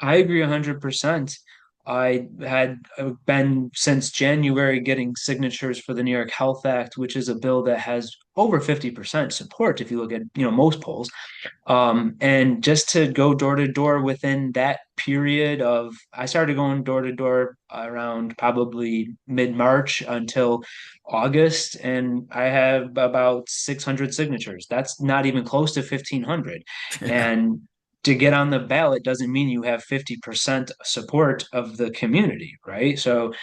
I agree 100%. I had been since January getting signatures for the New York Health Act, which is a bill that has over 50% support if you look at, most polls. And just to go door to door within that period of, I started going door to door around probably mid-March until August, and I have about 600 signatures. That's not even close to 1,500. And to get on the ballot doesn't mean you have 50% support of the community, right? So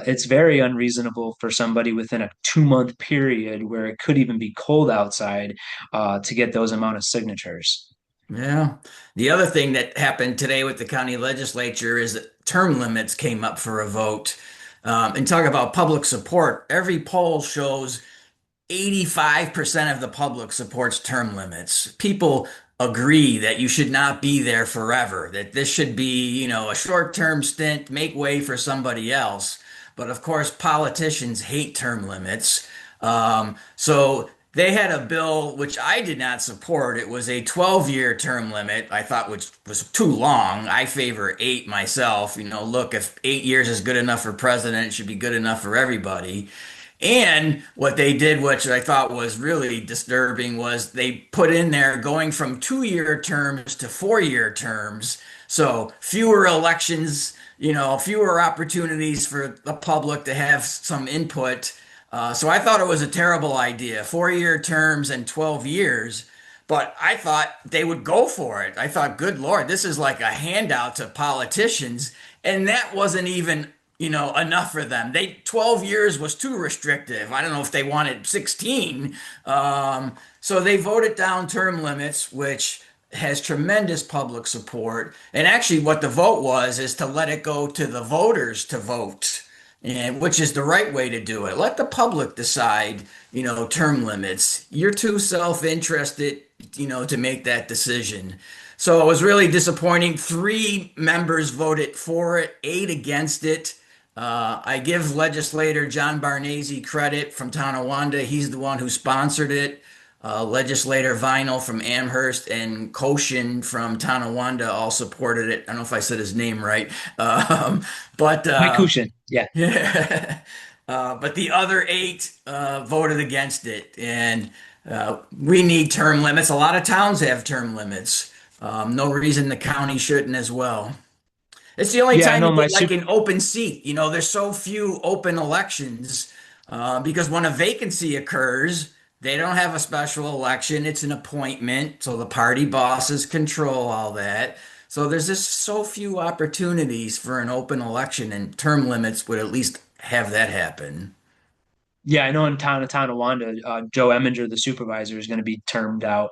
it's very unreasonable for somebody within a 2 month period where it could even be cold outside to get those amount of signatures. Yeah. The other thing that happened today with the county legislature is that term limits came up for a vote. And talk about public support. Every poll shows 85% of the public supports term limits. People agree that you should not be there forever, that this should be, a short-term stint, make way for somebody else. But of course, politicians hate term limits. So they had a bill which I did not support. It was a 12-year term limit, I thought, which was too long. I favor 8 myself. Look, if 8 years is good enough for president, it should be good enough for everybody. And what they did, which I thought was really disturbing, was they put in there going from 2-year terms to 4-year terms. So fewer elections, fewer opportunities for the public to have some input. So I thought it was a terrible idea, 4-year terms and 12 years. But I thought they would go for it. I thought, good Lord, this is like a handout to politicians. And that wasn't even enough for them. 12 years was too restrictive. I don't know if they wanted 16. So they voted down term limits, which has tremendous public support. And actually, what the vote was is to let it go to the voters to vote, and which is the right way to do it. Let the public decide, term limits. You're too self-interested, to make that decision. So it was really disappointing. 3 members voted for it, 8 against it. I give legislator John Barnese credit from Tonawanda. He's the one who sponsored it. Legislator Vinyl from Amherst and Koshin from Tonawanda all supported it. I don't know if I said his name right. But Mike Kushin, yeah. yeah. But the other 8 voted against it. And we need term limits. A lot of towns have term limits. No reason the county shouldn't as well. It's the only Yeah, I time you know get like an open seat. There's so few open elections because when a vacancy occurs, they don't have a special election. It's an appointment. So the party bosses control all that. So there's just so few opportunities for an open election, and term limits would at least have that happen. yeah, I know in town of Tonawanda, Joe Eminger, the supervisor, is going to be termed out.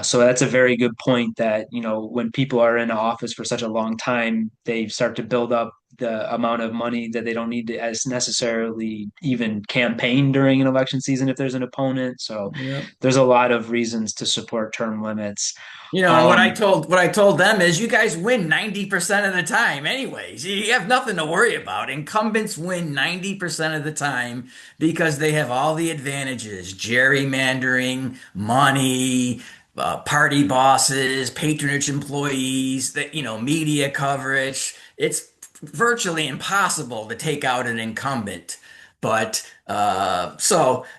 So that's a very good point that, when people are in office for such a long time, they start to build up the amount of money that they don't need to as necessarily even campaign during an election season if there's an opponent. So Yeah. there's a lot of reasons to support term limits. And what I Um, told what I told them is you guys win 90% of the time anyways. You have nothing to worry about. Incumbents win 90% of the time because they have all the advantages, gerrymandering, money, party bosses, patronage employees, media coverage. It's virtually impossible to take out an incumbent. But I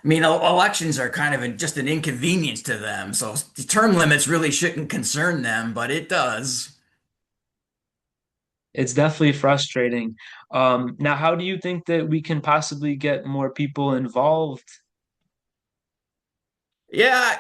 mean, elections are kind of just an inconvenience to them. So term limits really shouldn't concern them, but it does. it's definitely frustrating. Now, how do you think that we can possibly get more people involved? Yeah,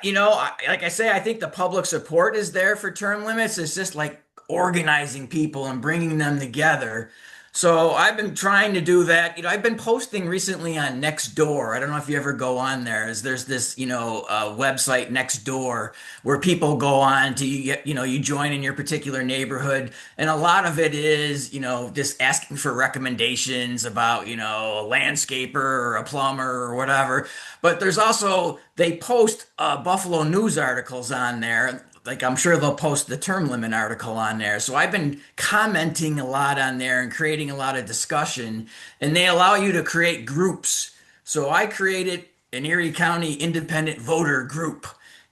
like I say, I think the public support is there for term limits. It's just like organizing people and bringing them together. So I've been trying to do that. I've been posting recently on Nextdoor. I don't know if you ever go on there. There's this, website Nextdoor where people go on to you join in your particular neighborhood, and a lot of it is, just asking for recommendations about, a landscaper or a plumber or whatever. But there's also they post Buffalo News articles on there. Like I'm sure they'll post the term limit article on there. So I've been commenting a lot on there and creating a lot of discussion. And they allow you to create groups. So I created an Erie County independent voter group.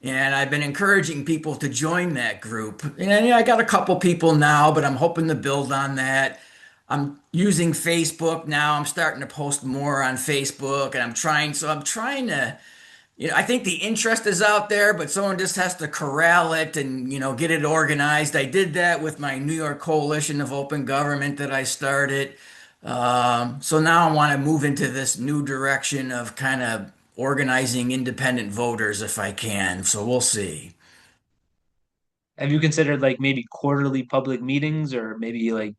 And I've been encouraging people to join that group. And yeah, I got a couple people now, but I'm hoping to build on that. I'm using Facebook now. I'm starting to post more on Facebook and I'm trying to, I think the interest is out there, but someone just has to corral it and, get it organized. I did that with my New York Coalition of Open Government that I started. So now I want to move into this new direction of kind of organizing independent voters if I can. So we'll see. Have you considered like maybe quarterly public meetings or maybe like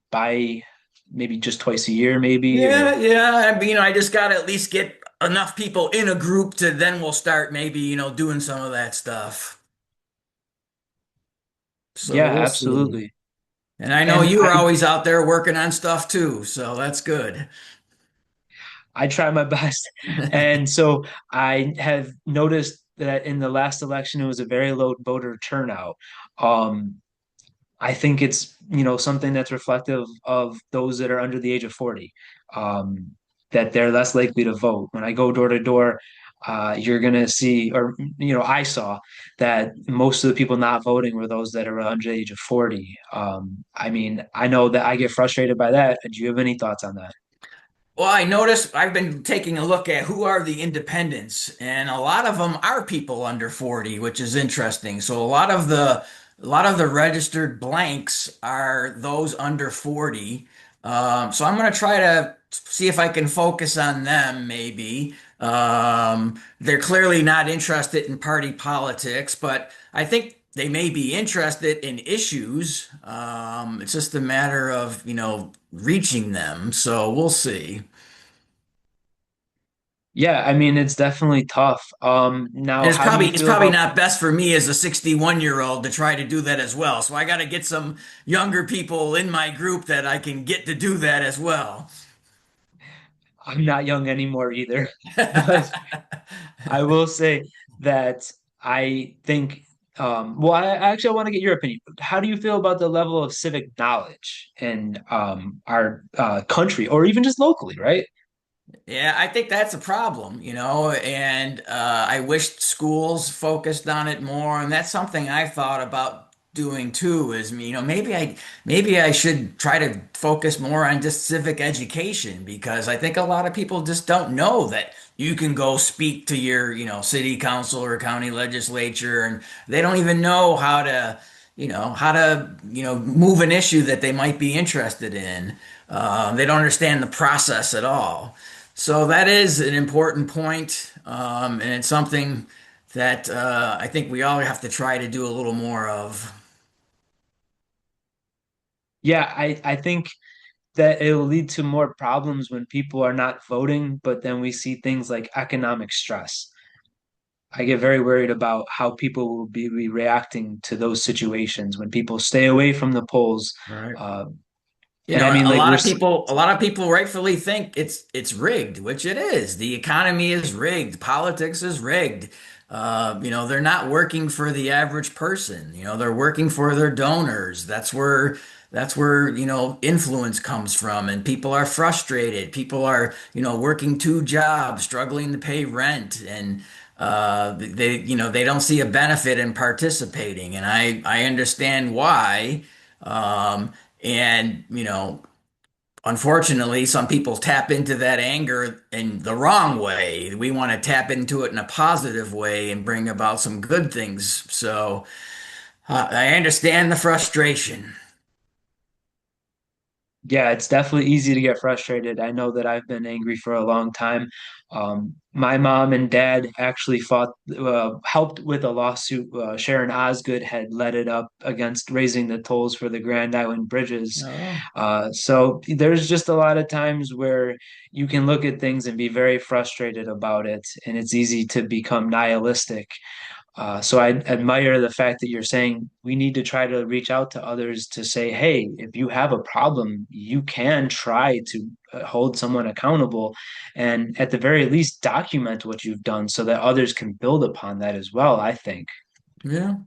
maybe just twice a year, maybe, or Yeah. I mean, I just got to at least get enough people in a group to then we'll start maybe, doing some of that stuff. So yeah, we'll see. absolutely. And I know And you are always out there working on stuff too, so that's good. I try my best. And so I have noticed that in the last election, it was a very low voter turnout. Um, I think it's, something that's reflective of those that are under the age of 40, that they're less likely to vote. When I go door to door, you're going to see, or, I saw that most of the people not voting were those that are under the age of 40. I mean, I know that I get frustrated by that. Do you have any thoughts on that? Well, I noticed I've been taking a look at who are the independents, and a lot of them are people under 40, which is interesting. So a lot of the registered blanks are those under 40. So I'm going to try to see if I can focus on them maybe. They're clearly not interested in party politics, but I think they may be interested in issues. It's just a matter of, reaching them. So we'll see. Yeah, I mean, it's definitely tough. And Now, it's how do probably you it's feel probably about not best for me as a 61-year-old to try to do that as well. So I got to get some younger people in my group that I can get to do that as well. I'm not young anymore either, but I will say that I think, well, I actually want to get your opinion. How do you feel about the level of civic knowledge in our country or even just locally, right? Yeah, I think that's a problem, and I wished schools focused on it more, and that's something I thought about doing too, is, maybe I should try to focus more on just civic education because I think a lot of people just don't know that you can go speak to your, city council or county legislature, and they don't even know how to move an issue that they might be interested in. They don't understand the process at all. So that is an important point, and it's something that I think we all have to try to do a little more of. Yeah, I think that it will lead to more problems when people are not voting, but then we see things like economic stress. I get very worried about how people will be reacting to those situations when people stay away from the polls. Right. Uh, You and know, I mean, a like lot of people rightfully think it's rigged, which it is. The economy is rigged, politics is rigged. They're not working for the average person. They're working for their donors. That's where influence comes from, and people are frustrated. People are working two jobs, struggling to pay rent, and they don't see a benefit in participating, and I understand why. And unfortunately, some people tap into that anger in the wrong way. We want to tap into it in a positive way and bring about some good things. So I understand the frustration. Yeah, it's definitely easy to get frustrated. I know that I've been angry for a long time. My mom and dad actually helped with a lawsuit. Sharon Osgood had led it up against raising the tolls for the Grand Island bridges. Oh, So there's just a lot of times where you can look at things and be very frustrated about it, and it's easy to become nihilistic. So I admire the fact that you're saying we need to try to reach out to others to say, hey, if you have a problem, you can try to hold someone accountable and at the very least document what you've done so that others can build upon that as well, I think. yeah.